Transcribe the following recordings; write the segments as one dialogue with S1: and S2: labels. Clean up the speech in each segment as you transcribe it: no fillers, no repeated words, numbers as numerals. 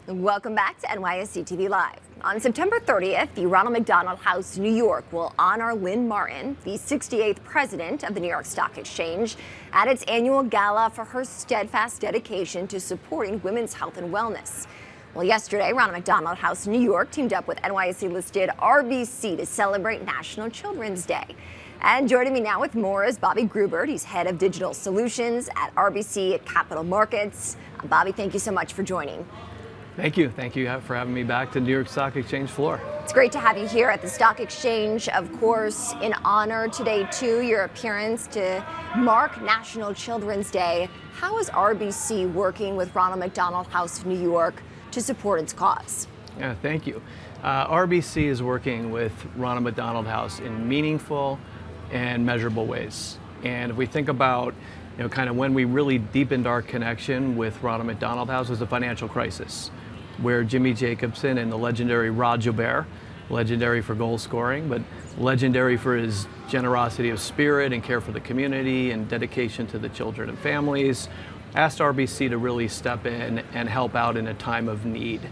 S1: Welcome back to NYSE TV Live. On September 30th, the Ronald McDonald House, New York, will honor Lynn Martin, the 68th president of the New York Stock Exchange, at its annual gala for her steadfast dedication to supporting women's health and wellness. Well, yesterday, Ronald McDonald House, New York, teamed up with NYSE-listed RBC to celebrate National Children's Day. And joining me now with more is Bobby Grubert. He's head of digital solutions at RBC Capital Markets. Bobby, thank you so much for joining.
S2: Thank you. Thank you for having me back to New York Stock Exchange floor.
S1: It's great to have you here at the Stock Exchange. Of course, in honor today, too, your appearance to mark National Children's Day. How is RBC working with Ronald McDonald House, New York, to support its cause?
S2: Yeah, thank you. RBC is working with Ronald McDonald House in meaningful and measurable ways. And if we think about kind of when we really deepened our connection with Ronald McDonald House was the financial crisis, where Jimmy Jacobson and the legendary Rod Joubert, legendary for goal scoring, but legendary for his generosity of spirit and care for the community and dedication to the children and families, asked RBC to really step in and help out in a time of need.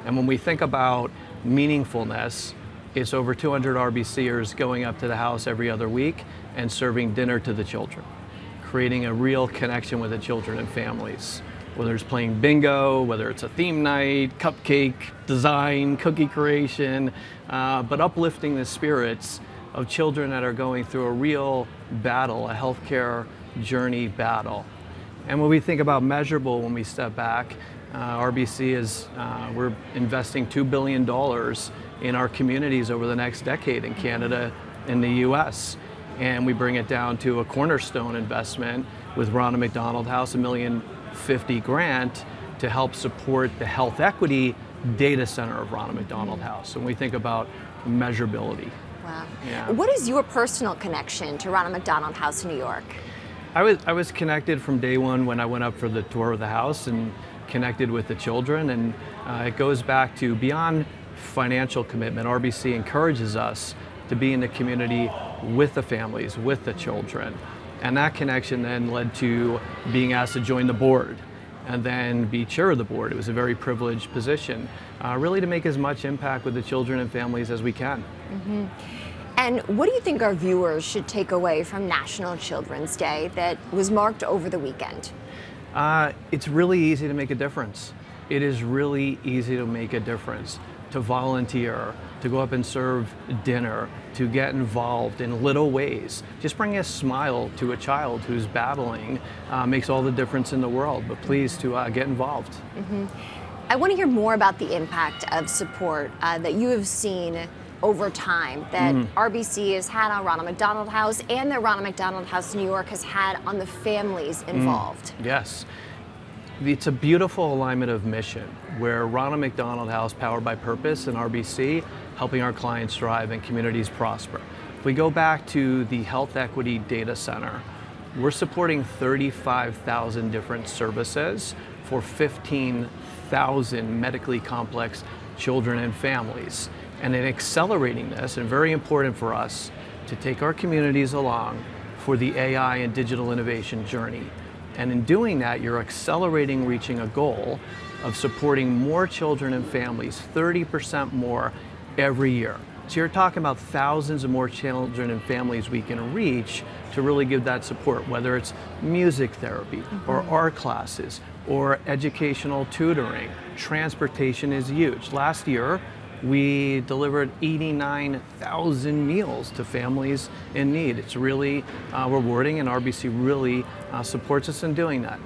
S2: And when we think about meaningfulness, it's over 200 RBCers going up to the house every other week and serving dinner to the children, creating a real connection with the children and families. Whether it's playing bingo, whether it's a theme night, cupcake design, cookie creation, but uplifting the spirits of children that are going through a real battle, a healthcare journey battle. And when we think about measurable, when we step back, RBC is, we're investing $2 billion in our communities over the next decade in Canada and the US. And we bring it down to a cornerstone investment with Ronald McDonald House, $1.05 million grant to help support the health equity data center of Ronald McDonald House. And we think about measurability.
S1: Wow.
S2: Yeah.
S1: What is your personal connection to Ronald McDonald House, New York?
S2: I was connected from day one when I went up for the tour of the house and connected with the children. And it goes back to beyond financial commitment. RBC encourages us to be in the community with the families, with the children. And that connection then led to being asked to join the board and then be chair of the board. It was a very privileged position, really to make as much impact with the children and families as we can.
S1: Mm-hmm. And what do you think our viewers should take away from National Children's Day that was marked over the weekend?
S2: It's really easy to make a difference. It is really easy to make a difference, to volunteer, to go up and serve dinner, to get involved in little ways. Just bring a smile to a child who's battling makes all the difference in the world, but please to get involved.
S1: Mm-hmm. I want to hear more about the impact of support that you have seen over time that RBC has had on Ronald McDonald House and that Ronald McDonald House New York has had on the families involved.
S2: Yes. It's a beautiful alignment of mission where Ronald McDonald House, powered by purpose, and RBC, helping our clients thrive and communities prosper. If we go back to the Health Equity Data Center, we're supporting 35,000 different services for 15,000 medically complex children and families. And in accelerating this, and very important for us to take our communities along for the AI and digital innovation journey. And in doing that, you're accelerating reaching a goal of supporting more children and families, 30% more every year. So you're talking about thousands of more children and families we can reach to really give that support, whether it's music therapy or art classes or educational tutoring. Transportation is huge. Last year, we delivered 89,000 meals to families in need. It's really rewarding, and RBC really supports us in doing that.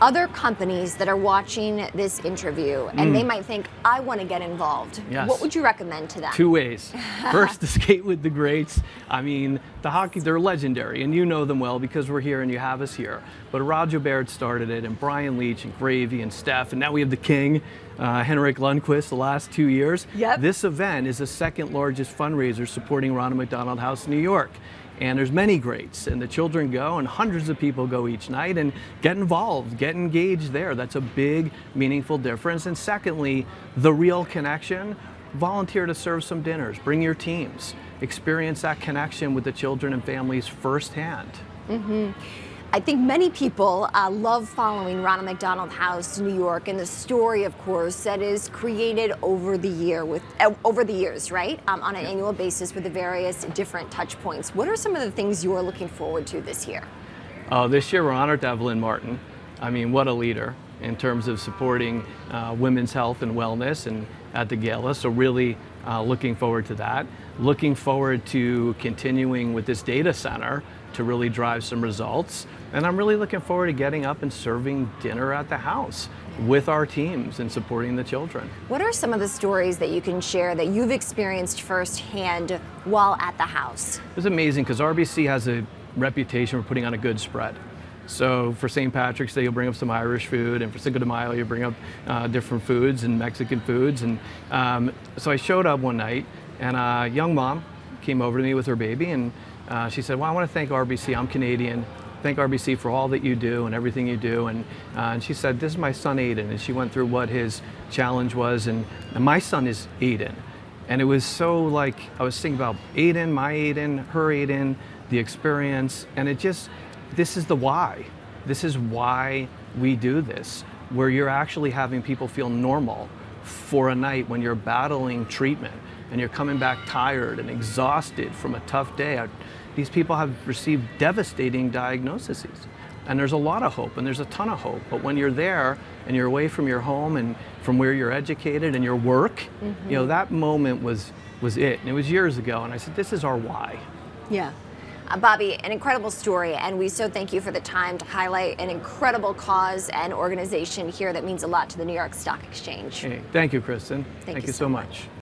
S1: Other companies that are watching this interview and they might think, I want to get involved.
S2: Yes.
S1: What would you recommend to them?
S2: 2 ways. First, to skate with the greats. I mean, the hockey, they're legendary, and you know them well because we're here and you have us here. But Rod Joubert started it, and Brian Leach and Gravy and Steph, and now we have the king, Henrik Lundqvist, the last 2 years.
S1: Yep.
S2: This event is the second largest fundraiser supporting Ronald McDonald House, New York. And there's many greats, and the children go, and hundreds of people go each night, and get involved, get engaged there. That's a big, meaningful difference. And secondly, the real connection, volunteer to serve some dinners, bring your teams, experience that connection with the children and families firsthand.
S1: I think many people love following Ronald McDonald House New York and the story, of course, that is created over the years, right? On an annual basis with the various different touch points. What are some of the things you are looking forward to this year?
S2: This year we're honored to have Lynn Martin. I mean, what a leader in terms of supporting women's health and wellness and at the gala. So really looking forward to that. Looking forward to continuing with this data center to really drive some results. And I'm really looking forward to getting up and serving dinner at the house with our teams and supporting the children.
S1: What are some of the stories that you can share that you've experienced firsthand while at the house?
S2: It was amazing because RBC has a reputation for putting on a good spread. So for St. Patrick's Day, you'll bring up some Irish food, and for Cinco de Mayo, you bring up different foods and Mexican foods. And so I showed up one night, and a young mom came over to me with her baby, and she said, well, I want to thank RBC. I'm Canadian. Thank RBC for all that you do and everything you do. And she said, this is my son, Aiden. And she went through what his challenge was. And my son is Aiden. And it was so like, I was thinking about Aiden, my Aiden, her Aiden, the experience. And it just, this is the why. This is why we do this, where you're actually having people feel normal for a night when you're battling treatment and you're coming back tired and exhausted from a tough day. These people have received devastating diagnoses, and there's a lot of hope and there's a ton of hope. But when you're there and you're away from your home and from where you're educated and your work, you know, that moment was it. And it was years ago, and I said, this is our why.
S1: Yeah. Bobby, an incredible story, and we so thank you for the time to highlight an incredible cause and organization here that means a lot to the New York Stock Exchange.
S2: Hey, thank you, Kristen.
S1: Thank you
S2: so much.